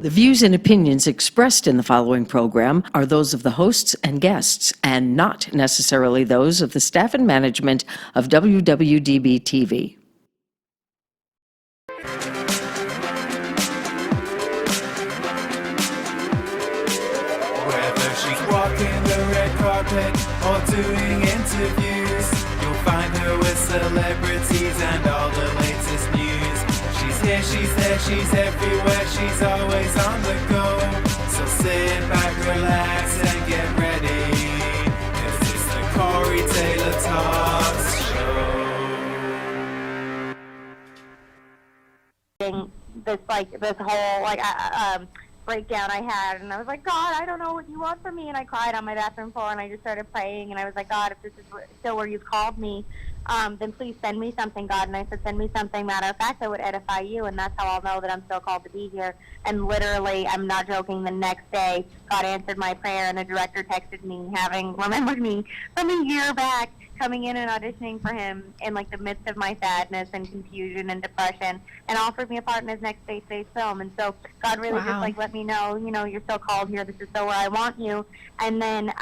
The views and opinions expressed in the following program are those of the hosts and guests, and not necessarily those of the staff and management of WWDB-TV. Whether she's walking the red carpet or doing interviews, you'll find her with celebrities and all the latest news. She's here, she's there, she's everywhere, she's always on the go. So sit back, relax, and get ready, 'cause it's the Corey Taylor Talks Show. This whole breakdown I had, and I was like, God, I don't know what you want from me, and I cried on my bathroom floor, and I just started praying, and I was like, God, if this is still where you've called me, then please send me something, God. And I said, send me something, matter of fact, that would edify you, and that's how I'll know that I'm still called to be here. And literally, I'm not joking, the next day, God answered my prayer, and the director texted me, having remembered me from a year back, coming in and auditioning for him in the midst of my sadness and confusion and depression, and offered me a part in his next faith-based film. And so God really just let me know, you're still called here. This is still where I want you. And then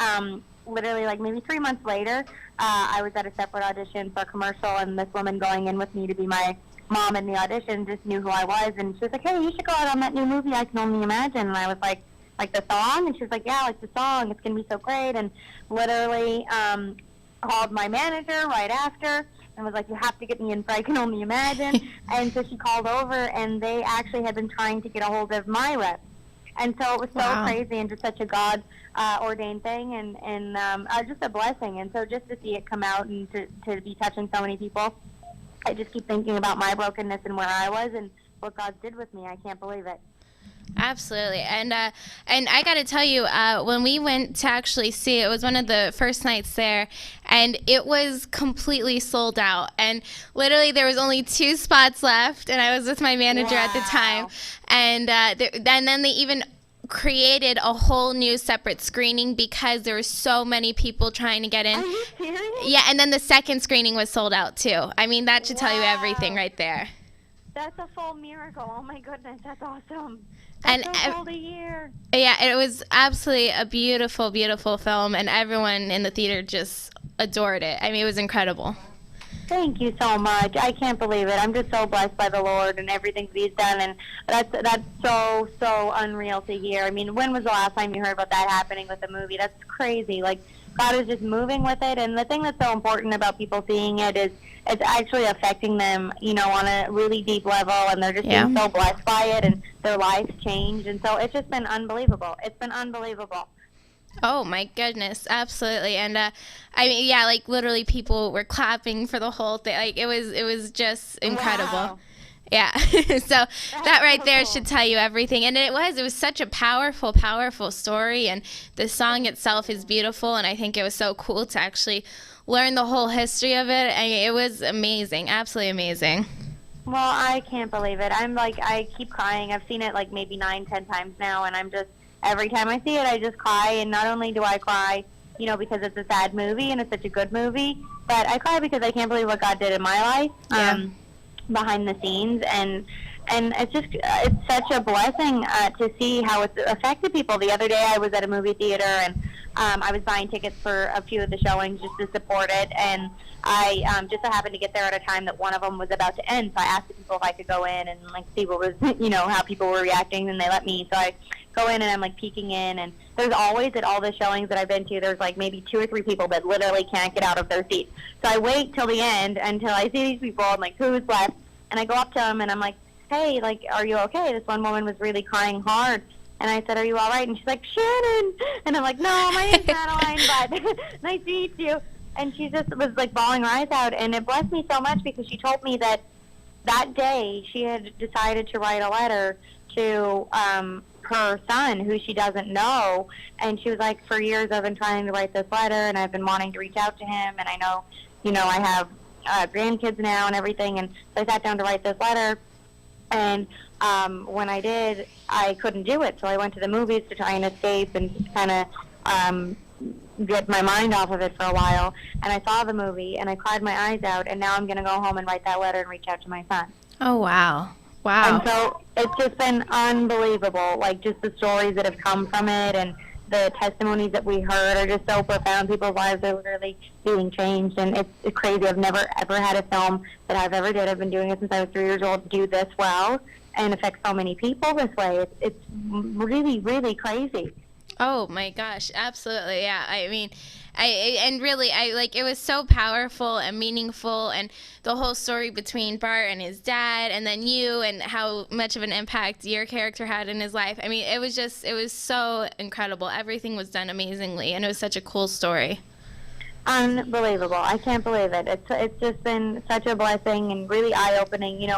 literally maybe 3 months later, I was at a separate audition for a commercial, and this woman going in with me to be my mom in the audition just knew who I was, and she was like, hey, you should go out on that new movie, I Can Only Imagine. And I was like the song? And she was like, yeah, the song, it's going to be so great. And literally called my manager right after and was like, you have to get me in for I Can Only Imagine. And so she called over, and they actually had been trying to get a hold of my rep. And so it was so crazy and just such a God ordained thing, and just a blessing. And so just to see it come out and to be touching so many people, I just keep thinking about my brokenness and where I was and what God did with me. I can't believe it. Absolutely. And I got to tell you, when we went to actually see it, it was one of the first nights there, and it was completely sold out. And literally there was only 2 spots left, and I was with my manager at the time. And then they even created a whole new separate screening because there were so many people trying to get in. Are you serious? Yeah, and then the second screening was sold out too. I mean, that should tell you everything right there. That's a full miracle. Oh my goodness, that's awesome. And so cool to hear. Yeah, it was absolutely a beautiful, beautiful film, and everyone in the theater just adored it. I mean, it was incredible. Thank you so much. I can't believe it. I'm just so blessed by the Lord and everything that He's done, and that's so unreal to hear. I mean, when was the last time you heard about that happening with a movie? That's crazy. God is just moving with it, and the thing that's so important about people seeing it is it's actually affecting them, on a really deep level, and they're just being so blessed by it, and their lives changed, and so it's just been unbelievable. It's been unbelievable. Oh my goodness, absolutely. And I mean, literally people were clapping for the whole thing. It was just incredible. Wow. Yeah. So that right there should tell you everything. And it was such a powerful, powerful story, and the song itself is beautiful, and I think it was so cool to actually learn the whole history of it. And it was amazing, absolutely amazing. Well, I can't believe it. I keep crying. I've seen it maybe 9-10 times now, and I'm just, every time I see it, I just cry. And not only do I cry, because it's a sad movie and it's such a good movie, but I cry because I can't believe what God did in my life behind the scenes. And it's such a blessing to see how it's affected people. The other day I was at a movie theater, and I was buying tickets for a few of the showings just to support it, and I just so happened to get there at a time that one of them was about to end, so I asked the people if I could go in and see what was, how people were reacting, and they let me. So I go in, and I'm peeking in, and there's always, at all the showings that I've been to, there's maybe 2 or 3 people that literally can't get out of their seats. So I wait till the end until I see these people and who's left, and I go up to them, and I'm like, hey, are you okay? This one woman was really crying hard. And I said, are you all right? And she's like, Shannon. And I'm like, no, my name's Madeleine, but nice to meet you. And she just was bawling her eyes out. And it blessed me so much because she told me that day she had decided to write a letter to her son, who she doesn't know. And she was like, for years I've been trying to write this letter, and I've been wanting to reach out to him. And I know, I have grandkids now and everything. And so I sat down to write this letter. And when I did, I couldn't do it. So I went to the movies to try and escape and kind of get my mind off of it for a while. And I saw the movie, and I cried my eyes out. And now I'm going to go home and write that letter and reach out to my son. Oh, wow. Wow. And so it's just been unbelievable, like just the stories that have come from it and the testimonies that we heard are just so profound. People's lives are literally being changed, and it's crazy. I've never, ever had a film that I've ever did. I've been doing it since I was 3 years old, do this well and affect so many people this way. It's really, really crazy. Oh my gosh, absolutely. Yeah. I mean, I like, it was so powerful and meaningful, and the whole story between Bart and his dad and then you, and how much of an impact your character had in his life. I mean, it was so incredible. Everything was done amazingly, and it was such a cool story. Unbelievable. I can't believe it. It's just been such a blessing and really eye-opening,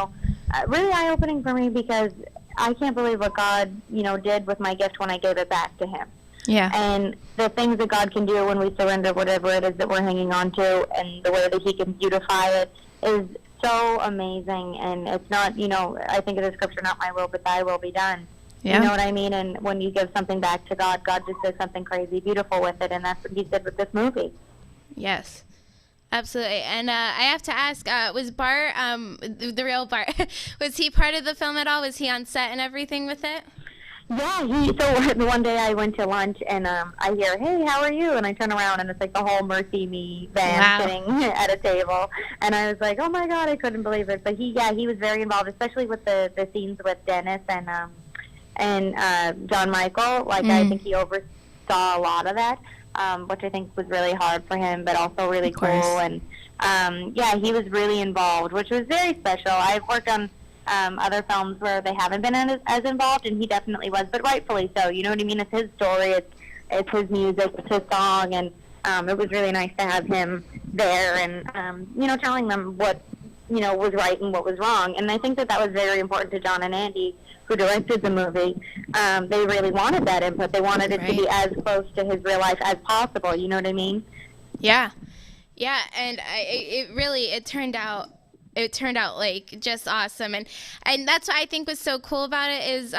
really eye-opening for me, because I can't believe what God, did with my gift when I gave it back to him. Yeah. And the things that God can do when we surrender whatever it is that we're hanging on to, and the way that he can beautify it is so amazing. And it's not, I think of the scripture, not my will, but thy will be done. Yeah. You know what I mean? And when you give something back to God, God just does something crazy beautiful with it. And that's what he did with this movie. Yes. Absolutely. And I have to ask, was Bart, the real Bart, was he part of the film at all? Was he on set and everything with it? Yeah, so one day I went to lunch and I hear, hey, how are you? And I turn around and it's like the whole Mercy Me band sitting at a table. And I was like, oh my God, I couldn't believe it. But he was very involved, especially with the scenes with Dennis and John Michael. Like, I think he oversaw a lot of that. Which I think was really hard for him, but also really cool. And he was really involved, which was very special. I've worked on other films where they haven't been as involved, and he definitely was, but rightfully so. You know what I mean? It's his story, it's his music, it's his song, and it was really nice to have him there and, telling them what, was right and what was wrong. And I think that was very important to John and Andy, who directed the movie. They really wanted that input. They wanted it to be as close to his real life as possible. You know what I mean? Yeah. Yeah. And it turned out like just awesome. And that's what I think was so cool about it is,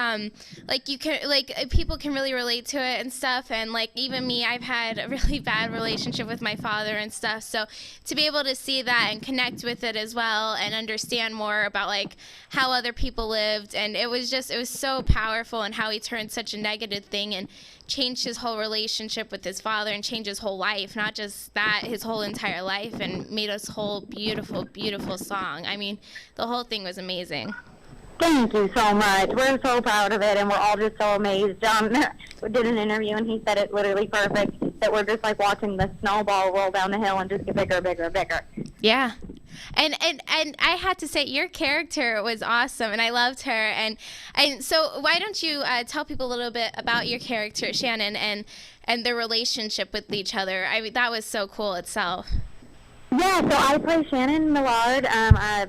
people can really relate to it and stuff. And like, even me, I've had a really bad relationship with my father and stuff. So to be able to see that and connect with it as well and understand more about like how other people lived. And it was so powerful, and how he turned such a negative thing and changed his whole relationship with his father and changed his whole life, not just that, his whole entire life, and made us whole beautiful, beautiful song. I mean, the whole thing was amazing. Thank you so much. We're so proud of it, and we're all just so amazed. John did an interview, and he said it literally perfect, that we're just like watching the snowball roll down the hill and just get bigger, bigger, bigger. Yeah. And I had to say, your character was awesome, and I loved her. And so why don't you tell people a little bit about your character, Shannon, and their relationship with each other? I mean, that was so cool itself. Yeah, so I play Shannon Millard,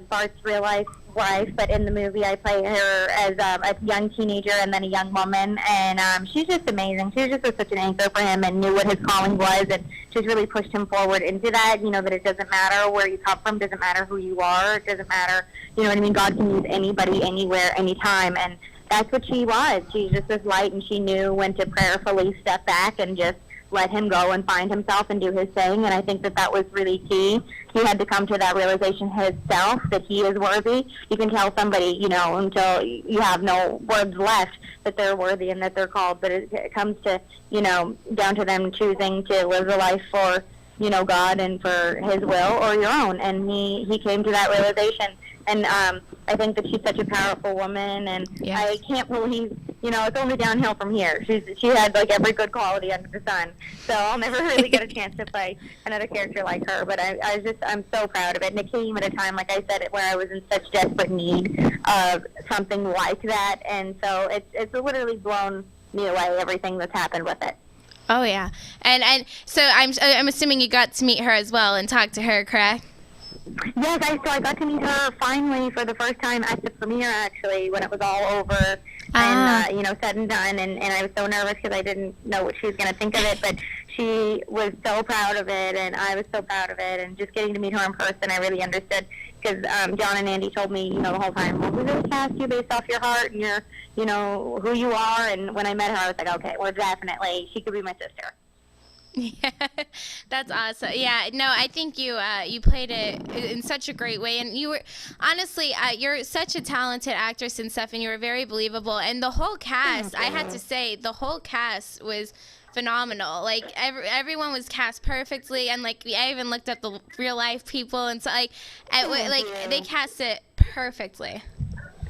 Bart's real-life wife, but in the movie I play her as a young teenager and then a young woman, and she's just amazing. She was just such an anchor for him and knew what his calling was, and just really pushed him forward into that, that it doesn't matter where you come from, doesn't matter who you are, it doesn't matter, you know what I mean, God can use anybody, anywhere, anytime, and that's what she was. She's just this light, and she knew when to prayerfully step back and just let him go and find himself and do his thing, and I think that was really key. He had to come to that realization himself, that he is worthy. You can tell somebody, until you have no words left, that they're worthy and that they're called, but it comes to, down to them choosing to live a life for, God and for his will or your own, and he came to that realization. And I think that she's such a powerful woman, and yes. I can't believe, it's only downhill from here. She had like every good quality under the sun. So I'll never really get a chance to play another character like her. But I'm so proud of it. And it came at a time, like I said, where I was in such desperate need of something like that. And so it's literally blown me away, everything that's happened with it. Oh yeah, and so I'm assuming you got to meet her as well and talk to her, correct? Yes, I got to meet her finally for the first time at the premiere, actually, when it was all over and, said and done. And I was so nervous because I didn't know what she was going to think of it. But she was so proud of it, and I was so proud of it. And just getting to meet her in person, I really understood. Because John and Andy told me, the whole time, well, we really cast you based off your heart and your, who you are. And when I met her, I was like, okay, she could be my sister. Yeah, that's awesome. Yeah, no, I think you played it in such a great way, and you were honestly you're such a talented actress and stuff, and you were very believable. And the whole cast, I had to say, the whole cast was phenomenal. Like everyone was cast perfectly, and like I even looked up the real life people, and so they cast it perfectly.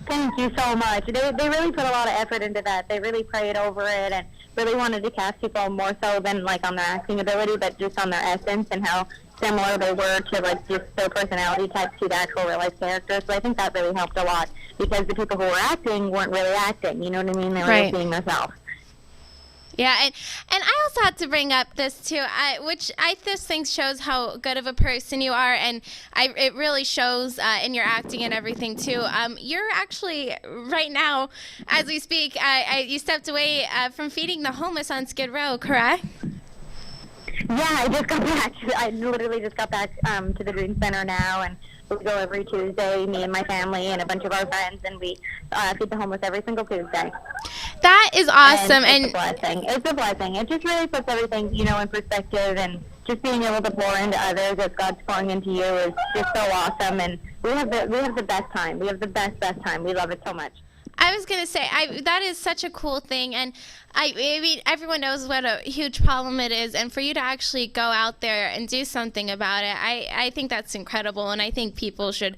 Thank you so much. They really put a lot of effort into that. They really prayed over it and really wanted to cast people more so than like on their acting ability, but just on their essence and how similar they were to like just their personality types to the actual real life characters. So I think that really helped a lot because the people who were acting weren't really acting. You know what I mean? They were just being themselves. Yeah, and I also had to bring up this too, which I just think shows how good of a person you are, and it really shows in your acting and everything too. You're actually right now, as we speak, you stepped away from feeding the homeless on Skid Row, correct? Yeah, I just got back. I literally just got back to the Dream Center now, and we go every Tuesday, me and my family and a bunch of our friends, and we feed the homeless every single Tuesday. That is awesome. And it's a blessing. It's a blessing. It just really puts everything, in perspective, and just being able to pour into others as God's pouring into you is just so awesome. And we have the best time. We have the best time. We love it so much. I was going to say, that is such a cool thing, and I mean, everyone knows what a huge problem it is, and for you to actually go out there and do something about it, I think that's incredible, and I think people should,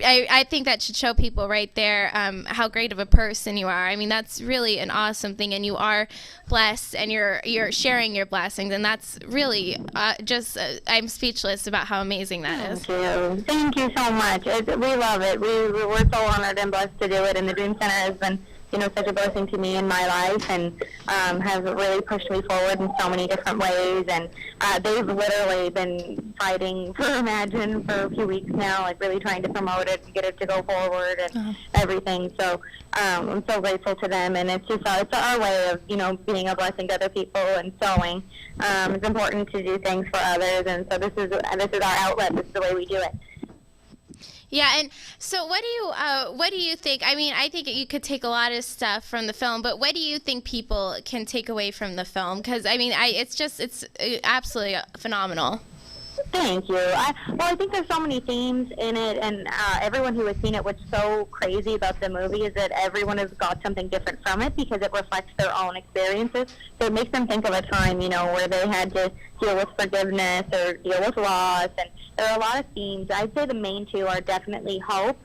I think that should show people right there how great of a person you are. I mean, that's really an awesome thing, and you are blessed, and you're sharing your blessings, and that's really I'm speechless about how amazing that is. Thank you so much. We love it. We're so honored and blessed to do it, and the Dream Center has been such a blessing to me in my life, and have really pushed me forward in so many different ways. And they've literally been fighting for Imagine for a few weeks now, like really trying to promote it and get it to go forward and everything. So I'm so grateful to them, and it's just it's our way of being a blessing to other people and sewing. It's important to do things for others, and so this is our outlet. This is the way we do it. Yeah, and so what do you think? I mean, I think you could take a lot of stuff from the film, but what do you think people can take away from the film? Because I mean, it's absolutely phenomenal. Thank you. I think there's so many themes in it, and everyone who has seen it, what's so crazy about the movie is that everyone has got something different from it because it reflects their own experiences. So it makes them think of a time, where they had to deal with forgiveness or deal with loss, and there are a lot of themes. I'd say the main two are definitely hope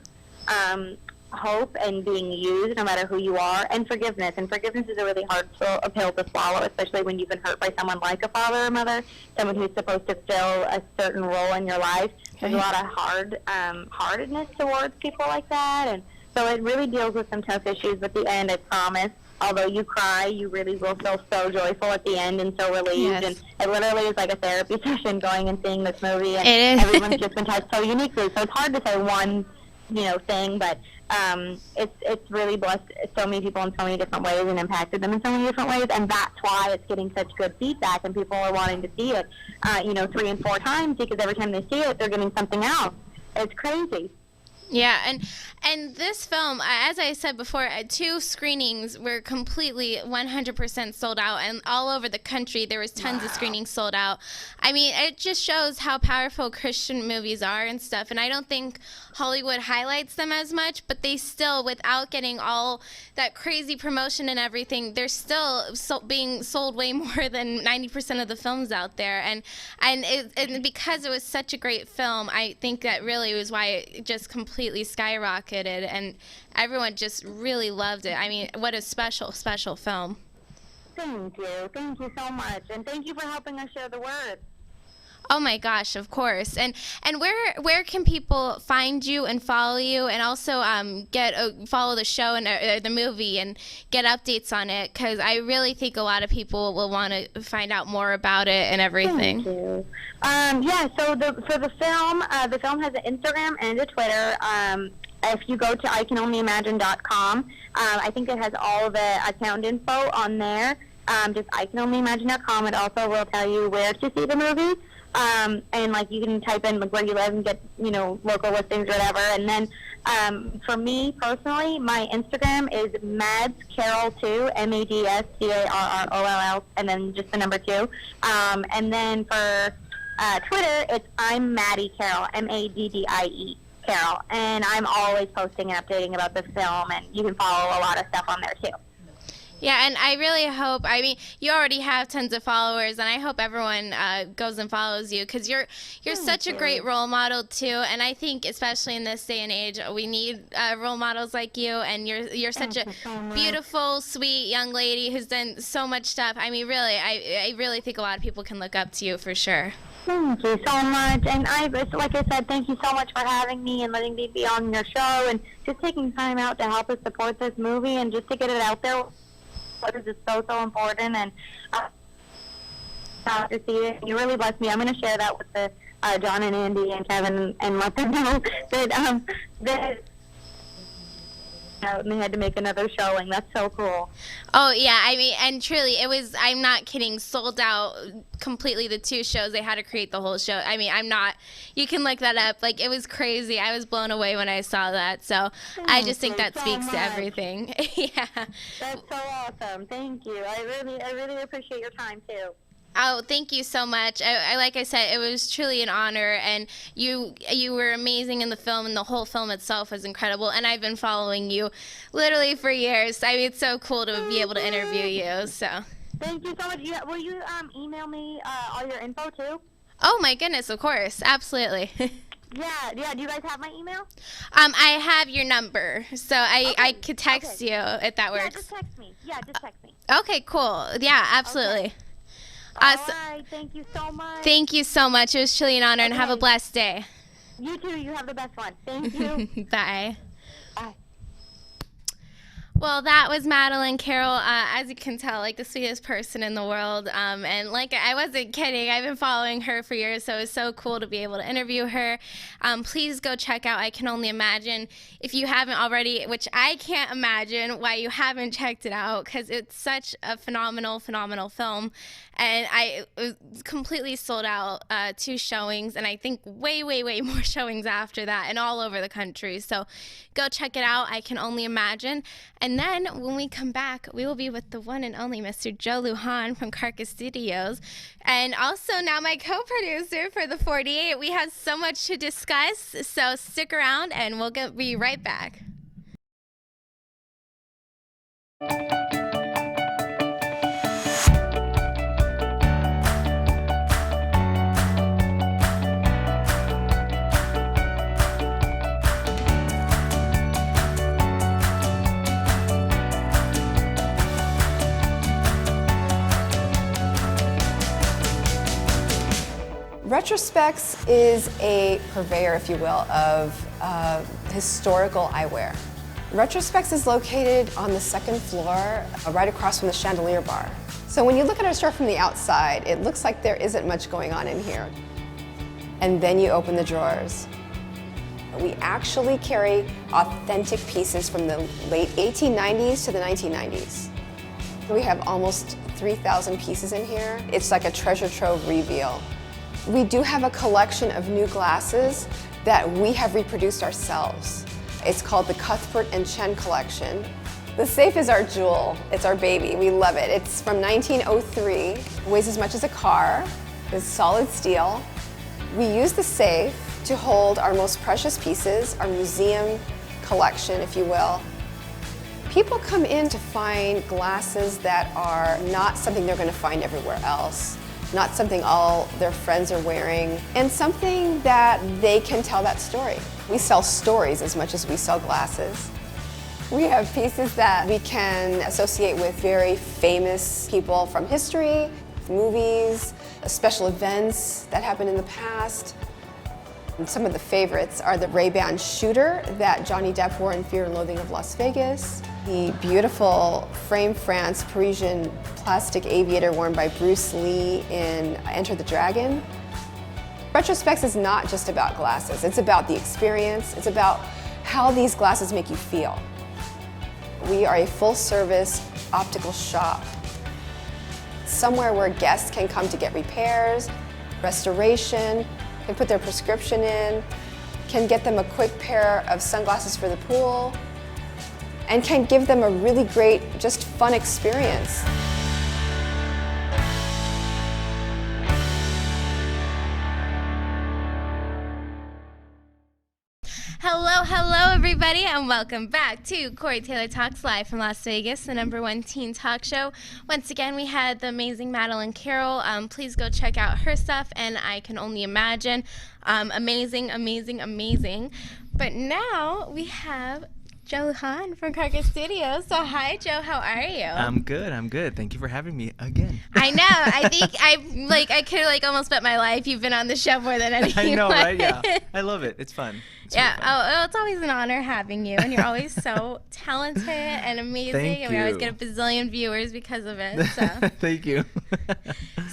and being used no matter who you are, and forgiveness. And forgiveness is a really hard pill to swallow, especially when you've been hurt by someone like a father or mother, someone who's supposed to fill a certain role in your life. There's a lot of heartedness towards people like that, and so it really deals with some tough issues. But at the end, I promise, although you cry, you really will feel so joyful at the end and so relieved. Yes. And it literally is like a therapy session going and seeing this movie, and everyone's just been touched so uniquely. So it's hard to say one thing, but it's really blessed so many people in so many different ways and impacted them in so many different ways, and that's why it's getting such good feedback, and people are wanting to see it 3 and 4 times, because every time they see it, they're getting something else. It's crazy. Yeah, and this film, as I said before, 2 screenings were completely 100% sold out, and all over the country there was tons of screenings sold out. I mean, it just shows how powerful Christian movies are and stuff, and I don't think Hollywood highlights them as much, but they still, without getting all that crazy promotion and everything, they're still being sold way more than 90% of the films out there, and because it was such a great film, I think that really was why it just completely skyrocketed, and everyone just really loved it. I mean, what a special film. Thank you so much, and thank you for helping us share the word. Oh my gosh, of course. And where can people find you and follow you, and also follow the show and the movie and get updates on it? Because I really think a lot of people will want to find out more about it and everything. Thank you. So for the film has an Instagram and a Twitter. If you go to ICanOnlyImagine.com, I think it has all the account info on there. Just ICanOnlyImagine.com. It also will tell you where to see the movie. and like you can type in like where you live and get, you know, local listings or whatever. And then for me personally, my Instagram is madscarroll2, MADSCARROLL, and then just the number 2. And then for Twitter, it's I'm Maddie Carroll, MADDIE Carroll, and I'm always posting and updating about this film, and you can follow a lot of stuff on there too. Yeah, and I really hope, I mean, you already have tons of followers, and I hope everyone goes and follows you, because you're such a great role model, too, and I think, especially in this day and age, we need role models like you, and you're such a beautiful, sweet young lady who's done so much stuff. I mean, really, I really think a lot of people can look up to you, for sure. Thank you so much, and like I said, thank you so much for having me and letting me be on your show, and just taking time out to help us support this movie, and just to get it out there. Because it's so important, and to see it. You really blessed me. I'm going to share that with the John and Andy and Kevin and let them know that and they had to make another showing. That's so cool. Oh, yeah. I mean, and truly, it was, I'm not kidding, sold out completely the 2 shows. They had to create the whole show. I mean, I'm not, you can look that up. Like, it was crazy. I was blown away when I saw that. So I just think that speaks to everything. Yeah. That's so awesome. Thank you. I really appreciate your time, too. Oh, thank you so much. I like I said, it was truly an honor, and you were amazing in the film, and the whole film itself was incredible, and I've been following you literally for years. I mean, it's so cool to be able to interview you, so. Thank you so much. Will you email me all your info, too? Oh, my goodness, of course. Absolutely. Yeah. Do you guys have my email? I have your number, so I could text you if that works. Yeah, just text me. Okay, cool. Yeah, absolutely. Okay. All right, thank you so much. Thank you so much. It was truly an honor, and have a blessed day. You too. You have the best one. Thank you. Bye. Bye. Well, that was Madeleine Carroll. As you can tell, like the sweetest person in the world. And like I wasn't kidding, I've been following her for years, so it's so cool to be able to interview her. Please go check out I Can Only Imagine if you haven't already, which I can't imagine why you haven't checked it out, because it's such a phenomenal film. And I completely sold out 2 showings, and I think way more showings after that, and all over the country. So go check it out, I Can Only Imagine. And then when we come back, we will be with the one and only Mr. Joe Lujan from Carcass Studios, and also now my co-producer for the 48. We have so much to discuss, so stick around, and we'll be right back. Retrospects is a purveyor, if you will, of historical eyewear. Retrospects is located on the 2nd floor, right across from the chandelier bar. So when you look at our store from the outside, it looks like there isn't much going on in here. And then you open the drawers. We actually carry authentic pieces from the late 1890s to the 1990s. We have almost 3,000 pieces in here. It's like a treasure trove reveal. We do have a collection of new glasses that we have reproduced ourselves. It's called the Cuthbert and Chen collection. The safe is our jewel. It's our baby. We love it. It's from 1903. It weighs as much as a car. It's solid steel. We use the safe to hold our most precious pieces, our museum collection, if you will. People come in to find glasses that are not something they're going to find everywhere else. Not something all their friends are wearing, and something that they can tell that story. We sell stories as much as we sell glasses. We have pieces that we can associate with very famous people from history, movies, special events that happened in the past. And some of the favorites are the Ray-Ban shooter that Johnny Depp wore in Fear and Loathing of Las Vegas, the beautiful frame France Parisian plastic aviator worn by Bruce Lee in Enter the Dragon. Retrospects is not just about glasses. It's about the experience. It's about how these glasses make you feel. We are a full-service optical shop, somewhere where guests can come to get repairs, restoration, can put their prescription in, can get them a quick pair of sunglasses for the pool, and can give them a really great, just fun experience. Hello, everybody, and welcome back to Corey Taylor Talks live from Las Vegas, the #1 teen talk show. Once again, we had the amazing Madeleine Carroll. Please go check out her stuff, and I can only imagine. Amazing. But now we have Joe Lujan from Carcass Studios. So hi, Joe. How are you? I'm good. Thank you for having me again. I know. I think I could almost bet my life you've been on the show more than anyone. I know, right? Yeah. I love it. It's fun. It's really fun. Oh, it's always an honor having you, and you're always so talented and amazing. Thank and we always you. get a bazillion viewers because of it. So. Thank you.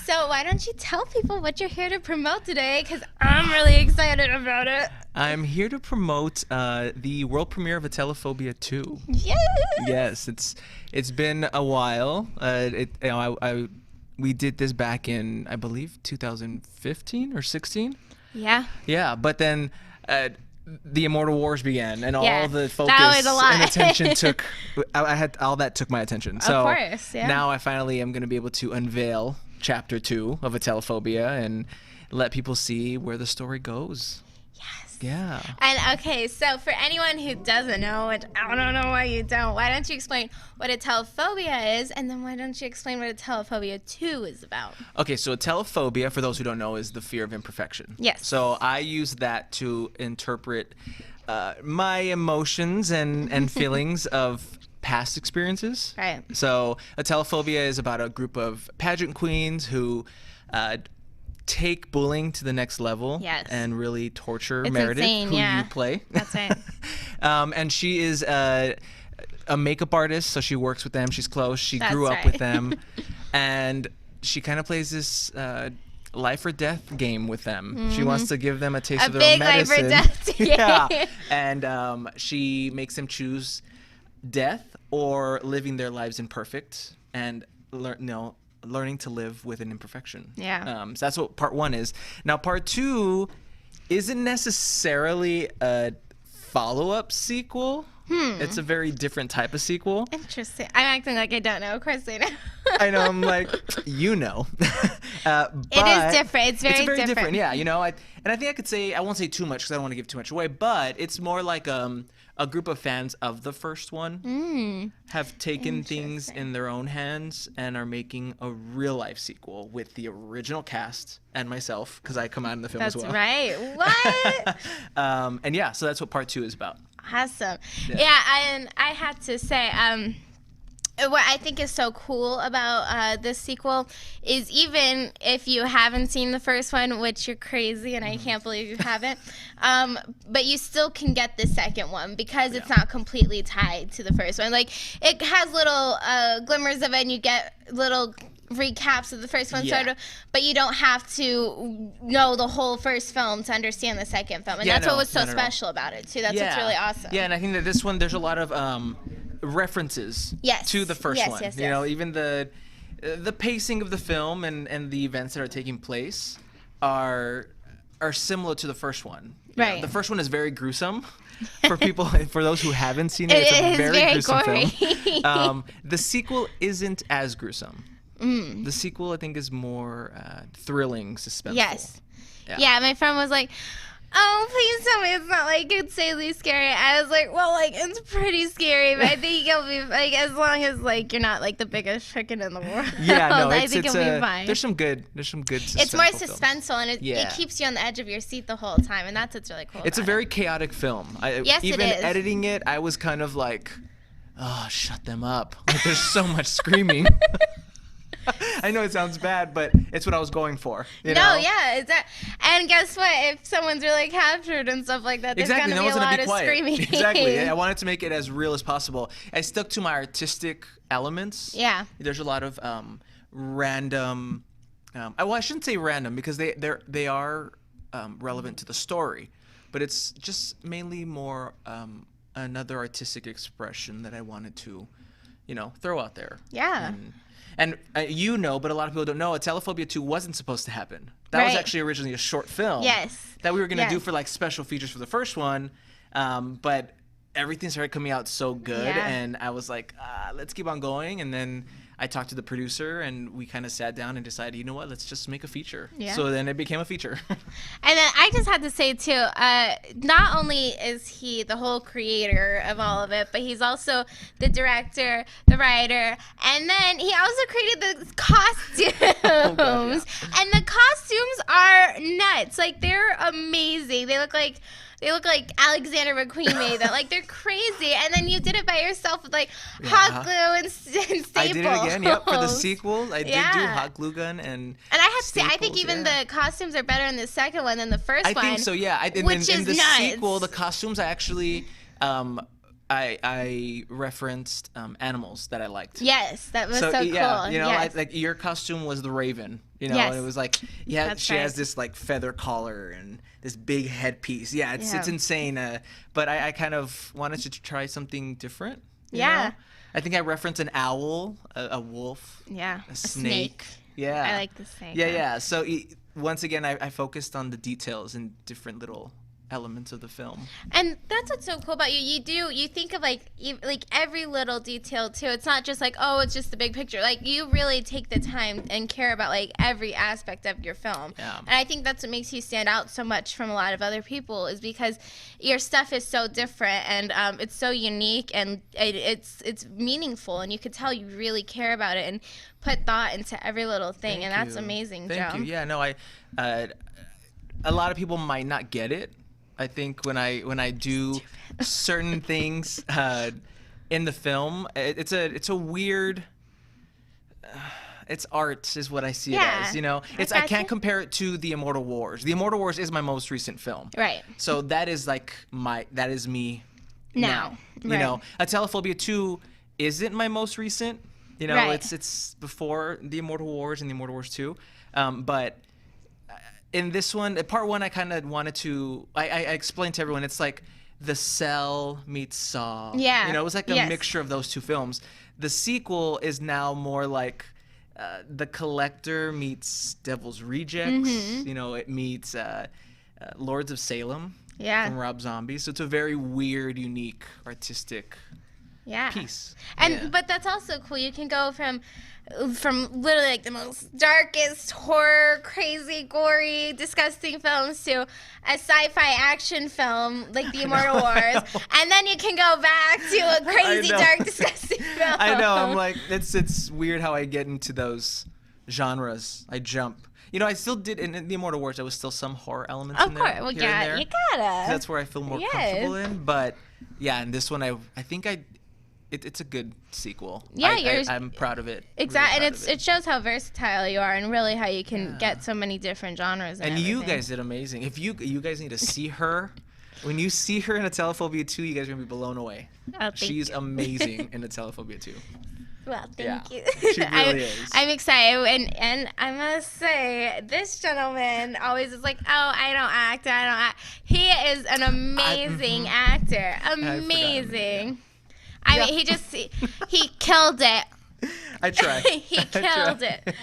So why don't you tell people what you're here to promote today? Because I'm really excited about it. I'm here to promote the world premiere of Atelophobia 2. Yes. Yes, it's been a while. We did this back in, I believe, 2015 or 16. Yeah. Yeah, but then the Immortal Wars began, and Yeah, all the that focus was a lot. and attention took. I had all that took my attention. So course, yeah. now I finally am going to be able to unveil Chapter 2 of Atelophobia and let people see where the story goes. Yes. Yeah. And okay, so for anyone who doesn't know, which I don't know why you don't, why don't you explain what atelophobia is, and then why don't you explain what Atelophobia 2 is about? Okay, so atelophobia, for those who don't know, is the fear of imperfection. Yes. So I use that to interpret my emotions and feelings of past experiences. Right. So atelophobia is about a group of pageant queens who take bullying to the next level. Yes. And really torture It's Meredith, insane, who yeah. you play. That's right. And she is a makeup artist, so she works with them. She's close. She That's grew up right. with them, and she kind of plays this life or death game with them. She wants to give them a taste A of their big own life or medicine. death Yeah, game. and she makes them choose death or living their lives imperfect and learning to live with an imperfection. Yeah. So that's what part 1 is. Now part 2 isn't necessarily a follow-up sequel. It's a very different type of sequel. Interesting. I'm acting like I don't know. Of course I know. I know. I'm like, you know. But It is different. It's very different. Yeah, and I think I could say, I won't say too much because I don't want to give too much away, but it's more like a group of fans of the first one have taken things in their own hands and are making a real life sequel with the original cast and myself, because I come out in the film That's as well. right. What? And yeah, so that's what part 2 is about. Awesome. Yeah, and I have to say, what I think is so cool about this sequel is, even if you haven't seen the first one, which you're crazy and I can't believe you haven't, but you still can get the second one because it's not completely tied to the first one. Like, it has little glimmers of it, and you get little recaps of the first one, Yeah. sort of, but you don't have to know the whole first film to understand the second film, and Yeah, that's what no, was so not at all. special about it too. That's what's really awesome. Yeah, and I think that this one, there's a lot of references Yes. to the first Yes, one. yes, You know, yes. even the pacing of the film and the events that are taking place are similar to the first one. You know, Right. the first one is very gruesome. For people, for those who haven't seen it, It it's a is very very gruesome gory. film. The sequel isn't as gruesome. The sequel, I think, is more thrilling, suspenseful. Yes. Yeah. Yeah, my friend was like, "Oh, please tell me it's not like insanely scary." I was like, "Well, like, it's pretty scary, but I think you'll be like, as long as like you're not like the biggest chicken in the world." Yeah, no, I it's think you'll be fine. There's some good It's more suspenseful films. suspenseful, and it Yeah. keeps you on the edge of your seat the whole time, and that's what's really cool. It's a about very it. chaotic film. Yes, it even is. editing it, I was kind of like, oh, shut them up. Like, there's so much screaming. I know it sounds bad, but it's what I was going for. You know? Yeah, it's that. And guess what? If someone's really captured and stuff like that, there's Exactly, gonna no be a one's lot gonna be of quiet. screaming. Exactly. I wanted to make it as real as possible. I stuck to my artistic elements. Yeah. There's a lot of random. Well, I shouldn't say random because they are relevant to the story, but it's just mainly more another artistic expression that I wanted to throw out there. Yeah. And you know, but a lot of people don't know, Telephobia 2 wasn't supposed to happen. That was actually originally a short film. Yes. That we were going to do for like special features for the first one. But everything started coming out so good. Yeah. And I was like, let's keep on going. And then I talked to the producer and we kind of sat down and decided, you know what, let's just make a feature. Yeah. So then it became a feature. And then I just had to say too, not only is he the whole creator of all of it, but he's also the director, the writer, and then he also created the costumes. Oh, God, yeah. And the costumes are nuts. Like, they're amazing. They look like Alexander McQueen made them. Like, they're crazy. And then you did it by yourself with like hot glue and staples. I did it again. Yep, for the sequel, I did do hot glue gun and I have to say, I think staples, even the costumes are better in the second one than the first one. I think so. Yeah. In the nuts. sequel, the costumes I actually, I referenced animals that I liked. Yes, that was so cool. Yeah, Yes. like your costume was the raven. Yes. And it was like, That's she has right. this like feather collar and this big headpiece. Yeah, it's insane. But I kind of wanted to try something different. you Yeah. know? I think I referenced an owl, a wolf, Yeah. a snake. Yeah. I like the snake. Yeah. So once again, I focused on the details and different little elements of the film. And that's what's so cool about you. You think of like every little detail too. It's not just like, oh, it's just the big picture. Like, you really take the time and care about like every aspect of your film. Yeah. And I think that's what makes you stand out so much from a lot of other people, is because your stuff is so different and it's so unique and it's meaningful, and you could tell you really care about it and put thought into every little thing. Thank and that's you. amazing, Thank Joe. you. Yeah, no, a lot of people might not get it. I think when I do certain things in the film, it's a weird. It's art, is what I see it as. I can't compare it to The Immortal Wars. The Immortal Wars is my most recent film. Right. So that is like that is me now. Right. A Telephobia 2 isn't my most recent. Right. It's before The Immortal Wars and The Immortal Wars 2, but. In this one, part one, I kind of wanted to. I explained to everyone it's like The Cell meets Saw. Yeah. It was like a mixture of those two films. The sequel is now more like The Collector meets Devil's Rejects. Mm-hmm. It meets Lords of Salem from Rob Zombie. So it's a very weird, unique, artistic piece. But that's also cool. You can go from literally like the most darkest, horror, crazy, gory, disgusting films to a sci-fi action film like The Immortal Wars, and then you can go back to a crazy, dark, disgusting film. I know. I'm like, it's weird how I get into those genres. I jump. I still did in The Immortal Wars. There was still some horror elements in there. Of course, well, here and there. you gotta. That's where I feel more comfortable in. But yeah, in this one, I think it's a good sequel. Yeah, I'm proud of it. Exactly, really and it shows how versatile you are, and really how you can get so many different genres. And you guys did amazing. If you guys need to see her, when you see her in a Telephobia 2, you guys are gonna be blown away. Oh, She's amazing in a Telephobia 2. Well, thank you. She really is. I'm excited, and I must say, this gentleman always is like, oh, I don't act. He is an amazing actor. Amazing. I mean, he killed it. I tried. He killed it.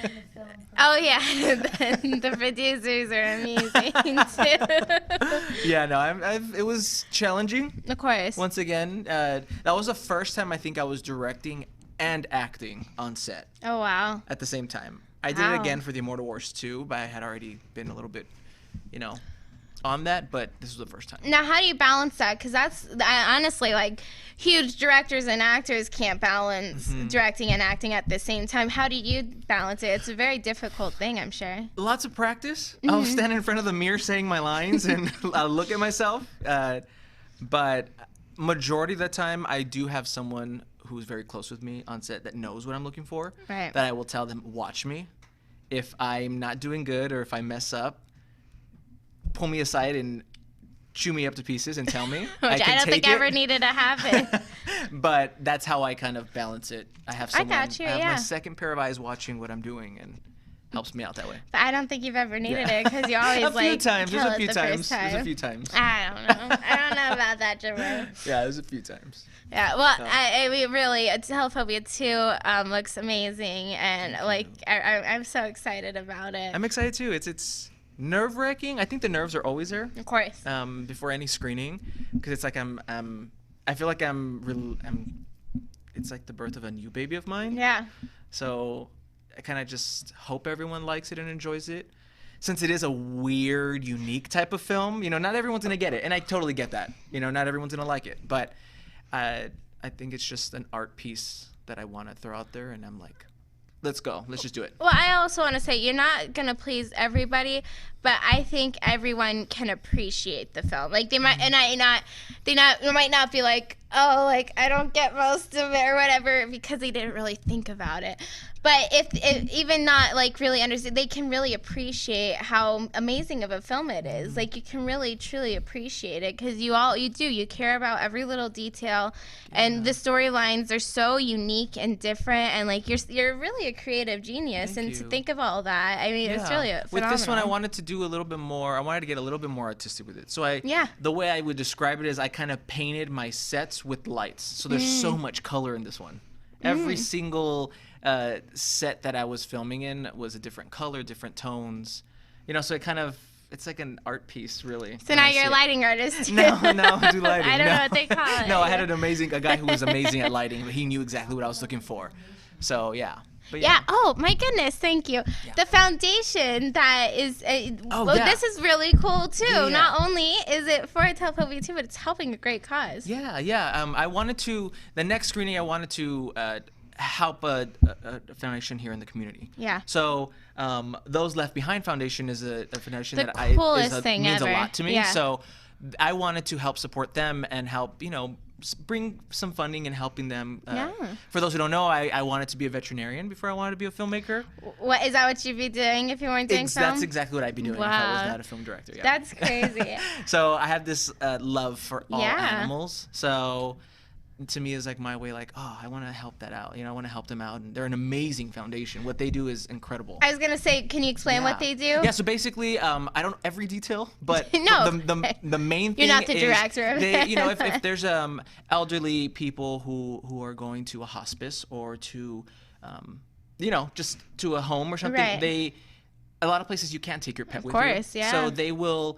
Oh, yeah. The producers are amazing, too. Yeah, no, it was challenging. Of course. Once again, that was the first time I think I was directing and acting on set. Oh, wow. At the same time. I did it again for The Immortal Wars 2, but I had already been a little bit, on that, but this was the first time. Now, how do you balance that? Because that's honestly, like, huge directors and actors can't balance directing and acting at the same time. How do you balance it? It's a very difficult thing, I'm sure. Lots of practice. I'll stand in front of the mirror saying my lines and I'll look at myself. But majority of the time, I do have someone who's very close with me on set that knows what I'm looking for. Right. That I will tell them, watch me. If I'm not doing good or if I mess up, pull me aside and chew me up to pieces and tell me. Which I don't think ever needed to happen. But that's how I kind of balance it. I have someone. got you, I have my second pair of eyes watching what I'm doing, and helps me out that way. But I don't think you've ever needed it because you always A few times. kill There's a it few the times. first time. There's a few times. I don't know. I don't know about that, Jimmy. Yeah, there's a few times. Yeah, well, we really, Telephobia 2 looks amazing, and I'm so excited about it. I'm excited too. It's nerve-wracking. I think the nerves are always there. Of course. Before any screening, because it's like I feel like it's like the birth of a new baby of mine. Yeah. So I kind of just hope everyone likes it and enjoys it. Since it is a weird, unique type of film, not everyone's going to get it. And I totally get that. Not everyone's going to like it. But I think it's just an art piece that I want to throw out there. And I'm like, let's go. Let's just do it. Well, I also want to say you're not going to please everybody, but I think everyone can appreciate the film. Like, they might, they might not be like, oh, like, I don't get most of it or whatever, because they didn't really think about it. But if even not like really understand, they can really appreciate how amazing of a film it is. Like, you can really truly appreciate it because you care about every little detail, and the storylines are so unique and different. And like you're really a creative genius, Thank and to you. think of all that, I mean, it's really phenomenal. With this one, I wanted to do a little bit more. I wanted to get a little bit more artistic with it. So the way I would describe it is I kind of painted my sets with lights. So there's so much color in this one. Every single set that I was filming in was a different color, different tones. So it's like an art piece, really. So now you're a lighting artist too. No, I do lighting. I don't know what they call it. No, I had a guy who was amazing at lighting, but he knew exactly what I was looking for. So yeah. But yeah. Oh my goodness, thank you. Yeah. The foundation that is, this is really cool too. Yeah. Not only is it for Telephobia 2, but it's helping a great cause. Yeah. I wanted to, the next screening, I wanted to help a foundation here in the community. Yeah. So Those Left Behind Foundation is a foundation The that coolest thing means ever. a lot to me. Yeah. So I wanted to help support them and help, bring some funding and helping them. For those who don't know, I wanted to be a veterinarian before I wanted to be a filmmaker. What is that? What you'd be doing if you weren't doing film? That's exactly what I'd be doing if I was Wow. not a film director. Yeah. That's crazy. So I have this love for all Yeah. animals. So to me, is like my way. Like, I want to help that out. I want to help them out, and they're an amazing foundation. What they do is incredible. I was gonna say, can you explain what they do? Yeah, so basically, I don't know every detail, but No. the main thing You're not the is director of they, it. if there's elderly people who are going to a hospice or to just to a home or something, Right. a lot of places you can't take your pet with course, you. yeah. So they will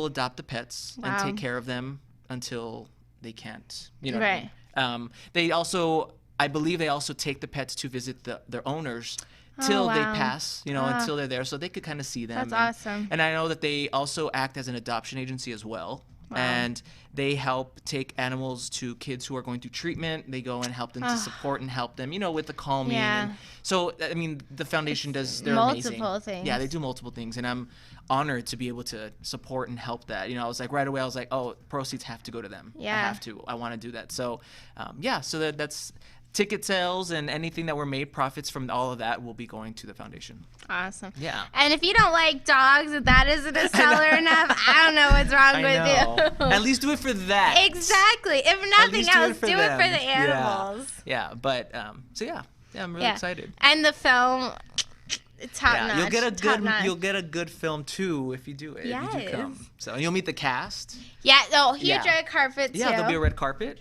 adopt the pets and Wow. take care of them until they can't. Right. They also, I believe, they also take the pets to visit their owners till they wow. pass, until they're there, so they could kind of see them. That's awesome. And I know that they also act as an adoption agency as well. Wow. And they help take animals to kids who are going through treatment. They go and help them to support and help them, with the calming. Yeah. And so, I mean, the foundation they're multiple amazing. things. Yeah, they do multiple things. And I'm honored to be able to support and help that. I was like, right away, I was like, proceeds have to go to them. Yeah. I have to. I want to do that. So, so that's ticket sales and anything that were made, profits from all of that will be going to the foundation. Awesome. Yeah. And if you don't like dogs, if that isn't a seller enough, I don't know what's wrong with you. At least do it for that. Exactly. If nothing else, do it for them. the animals. Yeah. But I'm really excited. And the film, top notch. You'll get a good film too if you do it. If you do come. Yes. So you'll meet the cast. Yeah. Huge red carpet too. Yeah, there'll be a red carpet.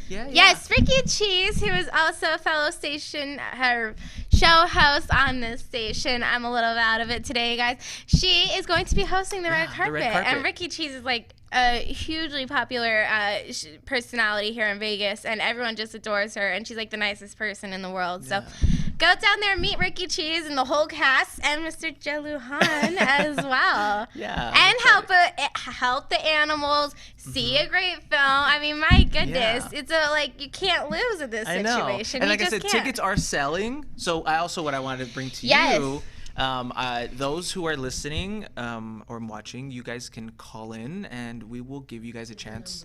Yeah. Yes, Ricky Cheese, who is also a fellow her show host on this station. I'm a little out of it today, guys. She is going to be hosting the red carpet. And Ricky Cheese is like a hugely popular personality here in Vegas, and everyone just adores her, and she's like the nicest person in the world. So go down there and meet Ricky Cheese and the whole cast and Mr. Joe Lujan as well. Yeah. And help the animals, see a great film. I mean, my goodness. Yeah. It's you can't lose in this I know. situation. And You like I just said, can't. tickets are selling. So what I wanted to bring to Yes. you, those who are listening or watching, you guys can call in and we will give you guys a chance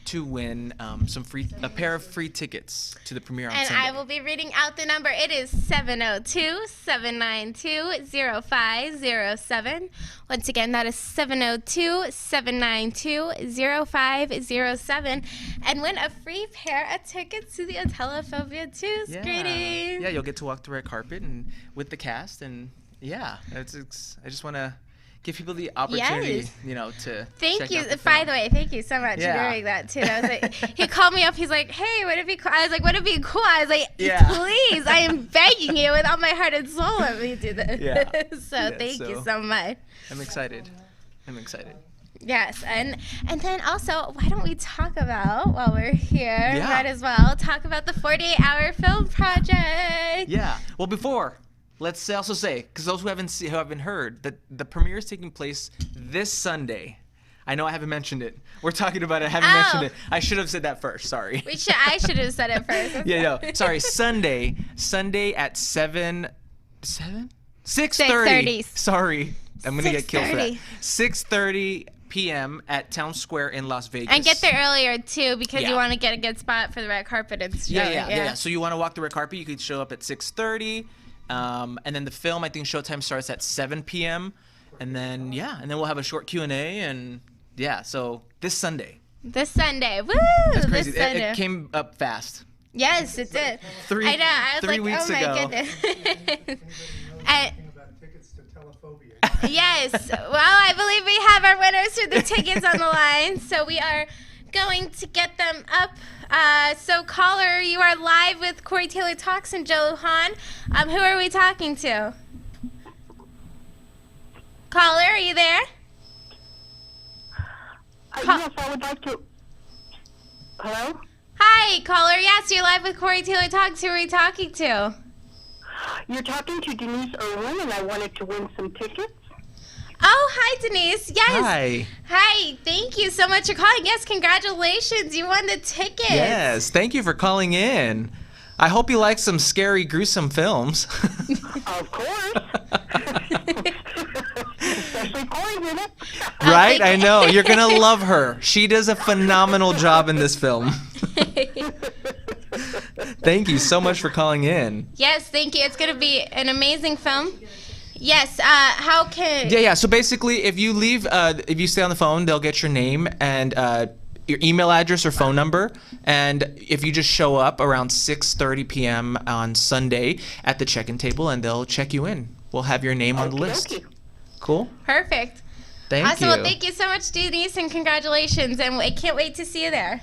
to win a pair of free tickets to the premiere on And Sunday. I will be reading out the number. It is 702-792-0507. Once again, that is 702-792-0507. And win a free pair of tickets to the Telephobia 2 screening. Yeah, you'll get to walk the red carpet and with the cast, and yeah, I just want to give people the opportunity, Yes. to Thank check you. out the By film. the way, thank you so much Yeah. for doing that too. That was like, he called me up. He's like, "Hey, would it be cool?" I was like, "Would it be cool?" I was like, Yeah. "Please, I am begging you with all my heart and soul. Let me do this." Yeah. So Yeah, thank you so- so much. I'm excited. Yes, and then also, why don't we talk about, while we're here, Yeah. might as well talk about the 48-hour film project. Yeah. Well, before, let's also say, because those who haven't heard, that the premiere is taking place this Sunday. I know I haven't mentioned it. We're talking about it. I haven't mentioned it. I should have said that first. Sorry. I should have said it first. Yeah, no. Sorry. Sunday at 6:30. 6:30. Sorry. I'm gonna get killed for that. 6:30. 6:30 p.m. at Town Square in Las Vegas. And get there earlier too, because Yeah. you want to get a good spot for the red carpet and stuff. Yeah. So you want to walk the red carpet, you could show up at 6:30. And then the film, I think showtime starts at 7 p.m. And then we'll have a short Q&A, and so this Sunday. This Sunday, woo! That's crazy. This Sunday. It came up fast. Yes, it did. Three- I know. I was 3 like, weeks oh my ago. goodness. Yes. Well, I believe we have our winners for the tickets on the line, so we are going to get them up. So, caller, you are live with Corey Taylor Talks and Joe Lujan. Who are we talking to? Caller, are you there? Yes, I would like to. Hello? Hi, caller. Yes, you're live with Corey Taylor Talks. Who are we talking to? You're talking to Denise Irwin, and I wanted to win some tickets. Oh, hi, Denise. Yes. Hi. Hi. Thank you so much for calling. Yes, congratulations. You won the tickets. Yes. Thank you for calling in. I hope you like some scary, gruesome films. Of course. Especially Corey in it. Right? thank I you. know. You're going to love her. She does a phenomenal job in this film. Thank you so much for calling in. Yes, thank you. It's going to be an amazing film. Yes. How can... Yeah. So basically, if you stay on the phone, they'll get your name and your email address or phone number. And if you just show up around 6:30 p.m. on Sunday at the check-in table, and they'll check you in. We'll have your name on the list. Okey-dokey. Cool. Perfect. Thank Awesome. you. Well, thank you so much, Denise, and congratulations. And I can't wait to see you there.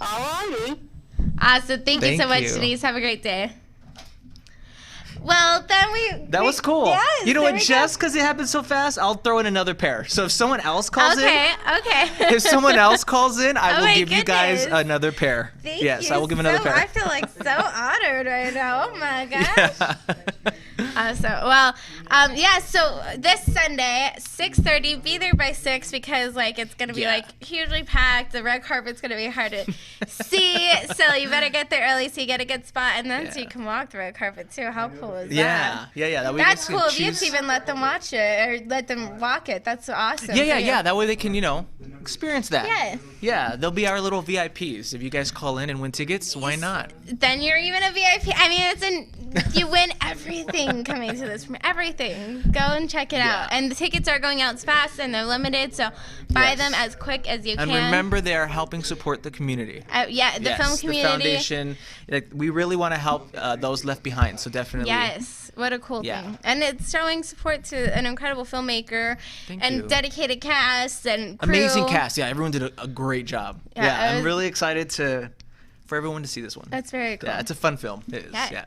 All righty. Awesome. Thank you so Thank much, you. Denise. Have a great day. Well, then That was cool. Yes, You know there what? we Just because it happened so fast, I'll throw in another pair. So if someone else calls go. in, Okay. if someone else calls in, I Oh will my give you guys goodness. another pair. Thank yes, you I will give another so- pair. I feel like so honored right now. Oh my gosh. Awesome. Well, so this Sunday, 6:30, be there by 6 because it's gonna be Yeah. hugely packed. The red carpet's gonna be hard to see, so you better get there early so you get a good spot, and then so you can walk the red carpet too. How cool is that? Yeah. That way That's they can cool. If you choose- even let them watch it or let them walk it, that's awesome. Yeah. That way they can, experience that. Yeah. Yeah, they'll be our little VIPs. If you guys call in and win tickets, why not? Then you're even a VIP. I mean, you win everything coming to this. Everything. Go and check it out. And the tickets are going out fast and they're limited, so buy Yes. them as quick as you And can. remember, they are helping support the community. The Yes, film community. The foundation. We really want to help those left behind. So definitely. Yes, what a cool Yeah. thing. And it's showing support to an incredible filmmaker Thank and you. dedicated cast and crew. Amazing cast. Yeah, everyone did a great job. Yeah, Yeah, it I'm was- really excited for everyone to see this one. That's very cool. Yeah, it's a fun film. It is. Yeah.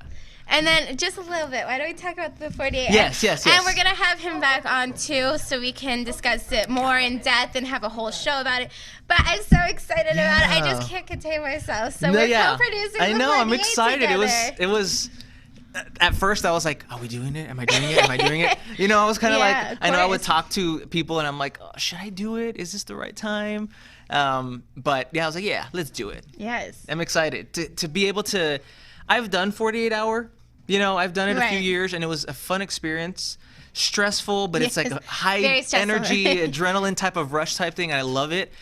And then just a little bit, why don't we talk about the 48? Yes. And we're going to have him back on too so we can discuss it more in depth and have a whole show about it. But I'm so excited about it. I just can't contain myself. So we're co-producing I the know. I'm 48 excited. together. It was. At first, I was like, "Are we doing it? Am I doing it? Am I doing it?" I was kind of Yeah, like, of I know I would course. talk to people, and I'm like, oh, "Should I do it? Is this the right time?" But yeah, I was like, "Yeah, let's do it." Yes. I'm excited to be able to. I've done 48 hour. I've done it a few Right. years, and it was a fun experience. Stressful, but it's like a Yes, high very stressful. energy, adrenaline type of rush type thing. And I love it.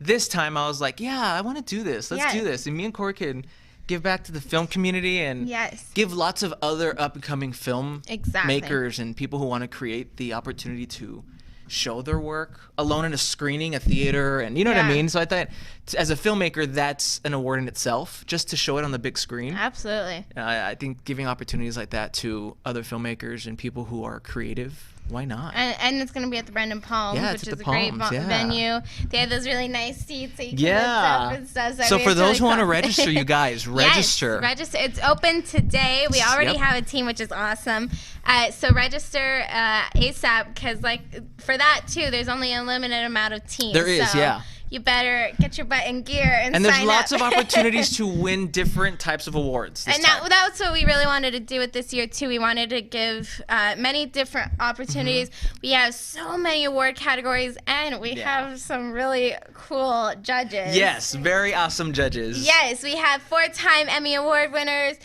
This time I was like, yeah, I want to do this. Let's do Yes. this. And me and Corey can give back to the film community and Yes. give lots of other up and coming film Exactly. makers and people who want to create the opportunity to show their work alone in a screening, a theater, and you know what I mean? So I thought, as a filmmaker, that's an award in itself, just to show it on the big screen. Absolutely. I think giving opportunities like that to other filmmakers and people who are creative, why not? And it's going to be at the Brendan Palms, Yeah, which it's is at a the great Palms, yeah. venue. They have those really nice seats that you can lift Yeah. up and stuff. So I mean, for it's those really who want to cool. register, you guys, register. Yes, register. It's open today. We already Yep. have a team, which is awesome. So register ASAP, because like for that too, there's only a limited amount of teams. There is, so yeah. You better get your butt in gear and And there's sign lots up. of opportunities to win different types of awards this And time. that's what we really wanted to do with this year too. We wanted to give many different opportunities. Mm-hmm. We have so many award categories, and we have some really cool judges. Yes, very awesome judges. Yes, we have 4-time Emmy Award winners.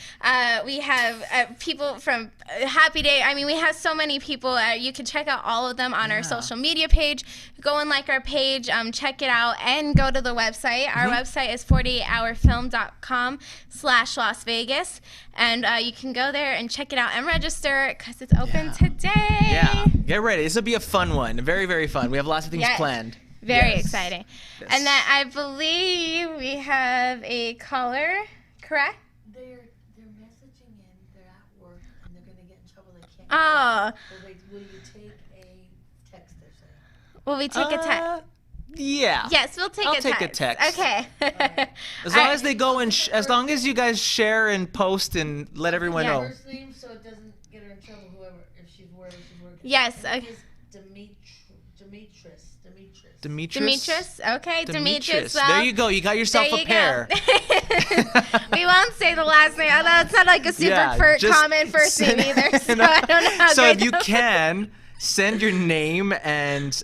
We have people from Happy Day. I mean, we have so many people. You can check out all of them on our social media page. Go and like our page, check it out, and go to the website. Our website is 48hourfilm.com/Las Vegas. And you can go there and check it out and register because it's open today. Yeah, get ready. This will be a fun one. Very, very fun. We have lots of things Yes. planned. Very Yes. exciting. Yes. And then I believe we have a caller, correct? They're messaging in. They're at work and they're gonna get in trouble. They can't. Oh, Will you take a text? They're saying. will we take a text? Yeah. Yes, we'll take I'll a take a text. text. Okay. As long as they go and as long as you guys share and post and let everyone know. First name, so it doesn't get her in trouble. Whoever, if she's wherever she's working. Yes, And okay. it is Demetrius. Demetrius? Okay, Demetrius. Well, There you go. You got yourself there a you pair. go. We won't say the last name, although it's not like a super just common first name send- either, so I don't know how So great if you that- can, send your name and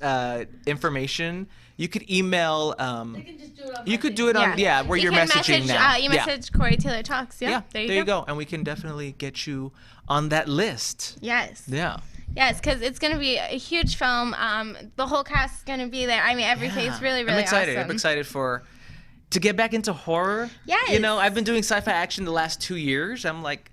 information. You could email. They can just do it on You could do it on where You you're can messaging message, now. you message Corey Taylor Talks. Yeah, there you go. And we can definitely get you on that list. Yes. Yeah. Yes, because it's going to be a huge film. The whole cast is going to be there. I mean, everything's really, really I'm excited. awesome. I'm excited to get back into horror. Yes. You know, I've been doing sci-fi action the last 2 years. I'm like,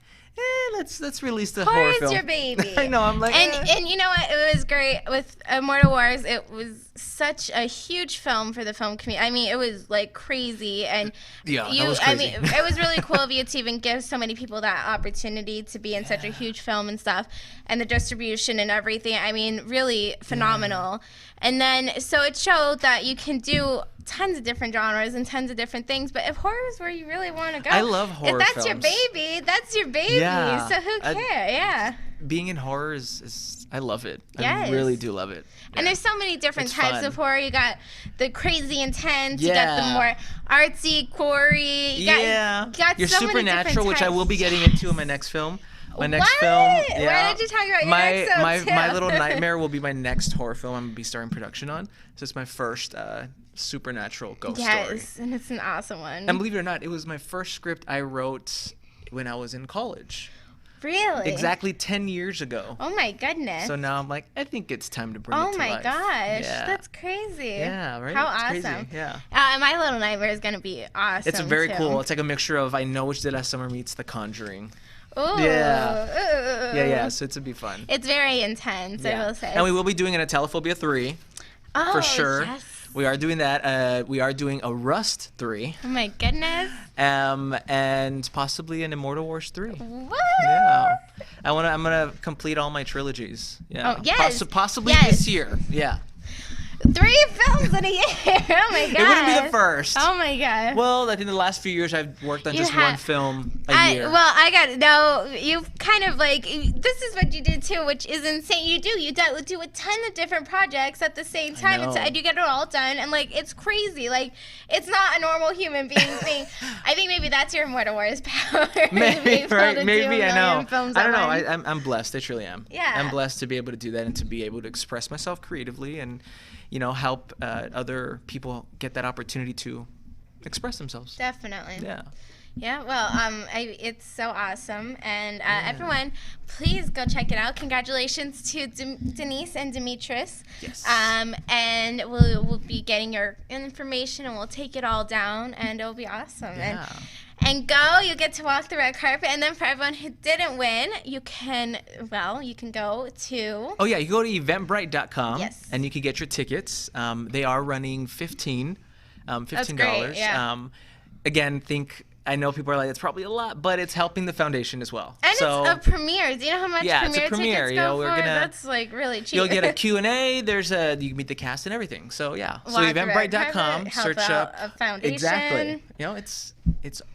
let's release the horror Horror's film. your baby. I know. I'm like, And you know what? It was great with Immortal Wars. It was such a huge film for the film community. I mean, it was like crazy, and Yeah, that was crazy. I mean, it was really cool of you to even give so many people that opportunity to be in such a huge film and stuff, and the distribution and everything. I mean, really phenomenal. And then so it showed that you can do tons of different genres and tons of different things. But if horror is where you really want to go, I love horror If that's your films. baby, that's your baby. Yeah. So who cares? Yeah. being in horror is I love it. Yes. I really do love it. And there's so many different It's types fun. of horror. You got the crazy intense. You got the Yeah. more artsy, gory. You got Your so many supernatural, different which I will be types. getting into in my next film. My next What? film. Why Yeah. did you talk about your my next film, my too? my Little Nightmare will be my next horror film. I'm gonna be starting production on. So it's my first supernatural ghost story. Yes, and it's an awesome one. And believe it or not, it was my first script I wrote when I was in college. Really? Exactly 10 years ago. Oh my goodness. So now I'm like, I think it's time to bring it Oh to my life. gosh, Yeah. that's crazy. Yeah, right? How It's awesome. crazy, yeah. My Little Nightmare is going to be awesome. It's very too. cool. It's like a mixture of I Know What You Did Last Summer meets The Conjuring. Ooh. Yeah. Ooh. Yeah, so it's to be fun. It's very intense, I Yeah. will say. And we will be doing an Atelophobia 3 oh, for sure. Yes. We are doing that. We are doing a Rust 3. Oh my goodness. And possibly an Immortal Wars 3. What? Yeah. I'm gonna complete all my trilogies. Yeah. Oh, yes. Possibly Yes. this year. Yeah. 3 films in a year. Oh my god. It wouldn't be the first. Oh my god. Well, I think the last few years I've worked on You just have- one film a year. Well, I got to know. You've kind of like, this is what you did too, which is insane. You do a ton of different projects at the same time, know. and you get it all done, and like, it's crazy. Like, it's not a normal human being thing. I think maybe that's your Immortal Wars power. Maybe, right? Maybe I know. Films I don't know. at once. I'm blessed. I truly am. Yeah. I'm blessed to be able to do that and to be able to express myself creatively and, help other people get that opportunity to express themselves. Definitely. Yeah. Yeah, well, it's so awesome, and everyone, please go check it out. Congratulations to Denise and Demetrius. Yes. And we'll be getting your information, and we'll take it all down, and it'll be awesome. Yeah. and go. You get to walk the red carpet. And then for everyone who didn't win, you can go to... Oh, yeah, you go to eventbrite.com, Yes. and you can get your tickets. They are running $15. That's great, yeah. Again, I know people are like, it's probably a lot, but it's helping the foundation as well. And so, it's a premiere. Do you know how much yeah, it's a premiere premiere. tickets You know, go we're for? gonna- That's like really cheap. you'll get a Q&A. You can meet the cast and everything. So yeah. So Walk the red eventbrite.com. carpet, help Search out up a foundation. Exactly. You know, it's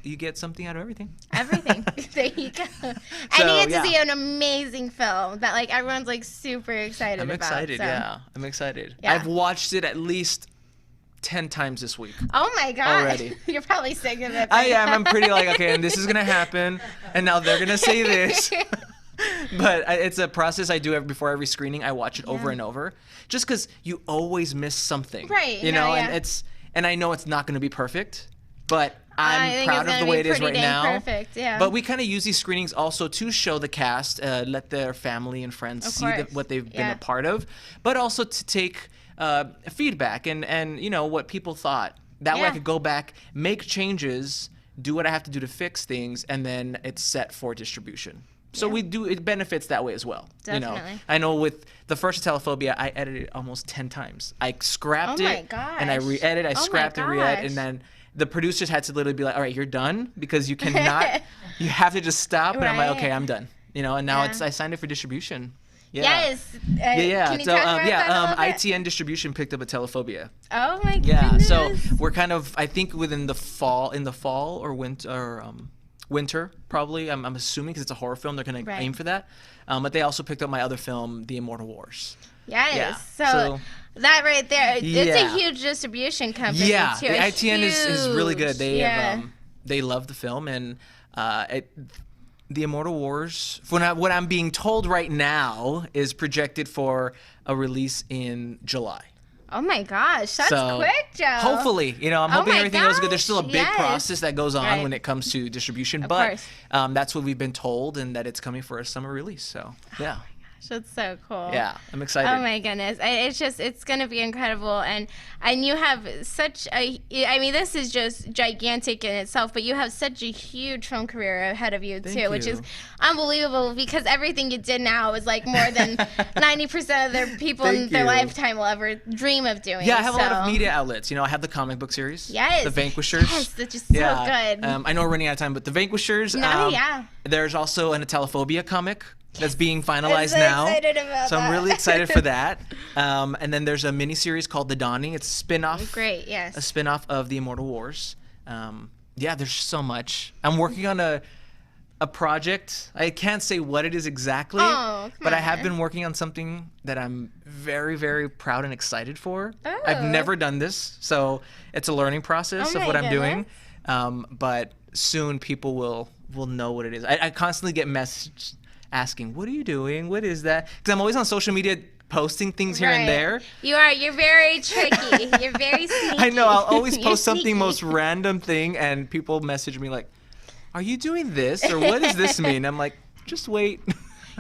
you get something out of everything. Everything. There you go. And So, you get to yeah. see an amazing film that like everyone's like super excited I'm about. excited. so. Yeah, I'm excited. Yeah. I've watched it at least 10 times this week. Oh my god. Already. You're probably sick of it. I am. I'm pretty like, okay, and this is gonna happen, and now they're gonna say this. But it's a process I do before every screening. I watch it over and over, just because you always miss something, Right, You no, know, yeah. and I know it's not gonna be perfect, but I I'm think proud it's of gonna the be way it is pretty right dang now. perfect, yeah. But we kind of use these screenings also to show the cast, let their family and friends Of see course, what they've been yeah. a part of, but also to take feedback and you know what people thought. That way I Yeah. could go back, make changes, do what I have to do to fix things, and then it's set for distribution. So it benefits that way as well. You know, Definitely. I know with the first Telephobia, I edited it almost 10 times. I scrapped Oh my it and I gosh. re-edited, I Oh my scrapped and re-edited, gosh. and then the producers had to literally be like, all right, you're done, because you cannot, you have to just stop. And I'm like, Right. okay, I'm done. You know, and now Yeah. I signed it for distribution. Yeah. Yes. Yeah. Can you So talk about that a little bit? ITN Distribution picked up a Telephobia. Oh my Yeah. goodness. So we're kind of, I think within the fall or winter probably. I'm assuming because it's a horror film, they're gonna Right. aim for that. But they also picked up my other film, The Immortal Wars. Yes. Yeah, So, so- that right there, it's a Yeah. huge distribution company Yeah, too. the a ITN is really good. huge- They yeah. have, they love the film, and The Immortal Wars, what I'm being told right now, is projected for a release in July. Oh my gosh, that's So, quick, Joe. Hopefully, you know, I'm Oh hoping my everything goes good. There's still a gosh, big yes. process that goes on Right. when it comes to distribution, Of but course. that's what we've been told, and that it's coming for a summer release. So yeah, That's so cool. yeah, I'm excited. Oh my goodness. It's going to be incredible. And you have such a, I mean, this is just gigantic in itself, but you have such a huge film career ahead of you Thank too, which is you. unbelievable because everything you did now is like more than 90% of the people in Thank their you. lifetime will ever dream of doing. Yeah, I have a lot of So- media outlets. You know, I have the comic book series. Yes. The Vanquishers. Yes, that's just so good. I know we're running out of time, but the Vanquishers. No, yeah. There's also a Telephobia comic that's being finalized so now. excited about so I'm that. really excited for that. And then there's a mini series called The Dawning. It's a spin-off. Great, yes. A spin-off of The Immortal Wars. Yeah, there's so much. I'm working on a project. I can't say what it is exactly, Oh, come but I have on. been working on something that I'm very, very proud and excited for. Oh. I've never done this, so it's a learning process Oh of what my I'm doing. But soon people will know what it is. I constantly get messages asking, "What are you doing? What is that?" Because I'm always on social media posting things here and Right. there. You're very tricky. You're very sneaky. I know. I'll always You're post something sneaky. most random thing, and people message me like, "Are you doing this, or what does this mean?" I'm like, "Just wait."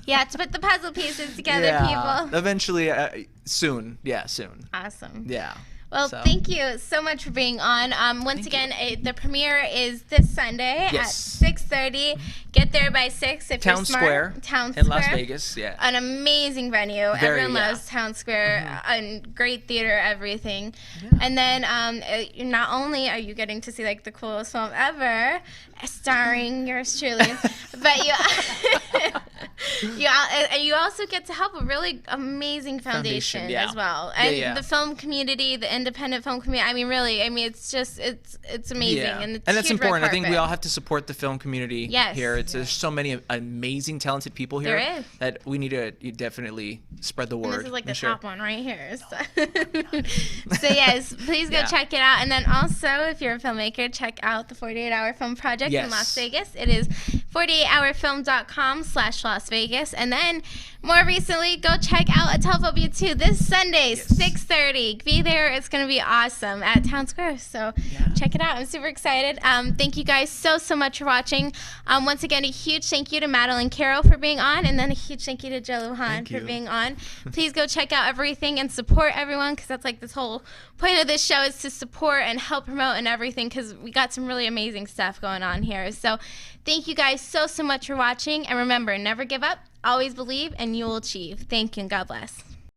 Yeah, to put the puzzle pieces together, Yeah. people. Eventually, soon. Yeah, soon. Awesome. Yeah. Well, So. thank you so much for being on. Once again, the premiere is this Sunday Yes. at 6:30. Get there by 6 if Town you're smart. Square Town in Square. Las Vegas. Yeah. An amazing venue. Very, Everyone yeah. Mm-hmm. loves Town Square. And great theater, everything. And then not only are you getting to see like the coolest film ever, starring yours truly, but you also get to help a really amazing foundation yeah. as well. Yeah, And yeah. the film community, the independent film community. I mean, really, it's just it's amazing. Yeah. And, that's huge red important. I think we carpet. all have to support the film community Yes. here. There's so many amazing, talented people here There is. that we need to definitely spread the word. And this is like the and share. top one right here. So, so yes, please go Yeah. check it out. And then also, if you're a filmmaker, check out the 48-Hour Film Project in Yes. Las Vegas. It is 48hourfilm.com/Las Vegas. And then More recently, go check out Atelphobia 2 this Sunday, 6:30. Be there. It's going to be awesome at Town Square. So check it out. I'm super excited. Thank you guys so much for watching. Once again, a huge thank you to Madeleine Carroll for being on, and then a huge thank you to Joe Lujan for being on. Please go check out everything and support everyone, because that's like this whole point of this show, is to support and help promote and everything, because we got some really amazing stuff going on here. So thank you guys so much for watching, and remember, never give up, always believe, and you will achieve. Thank you, and God bless.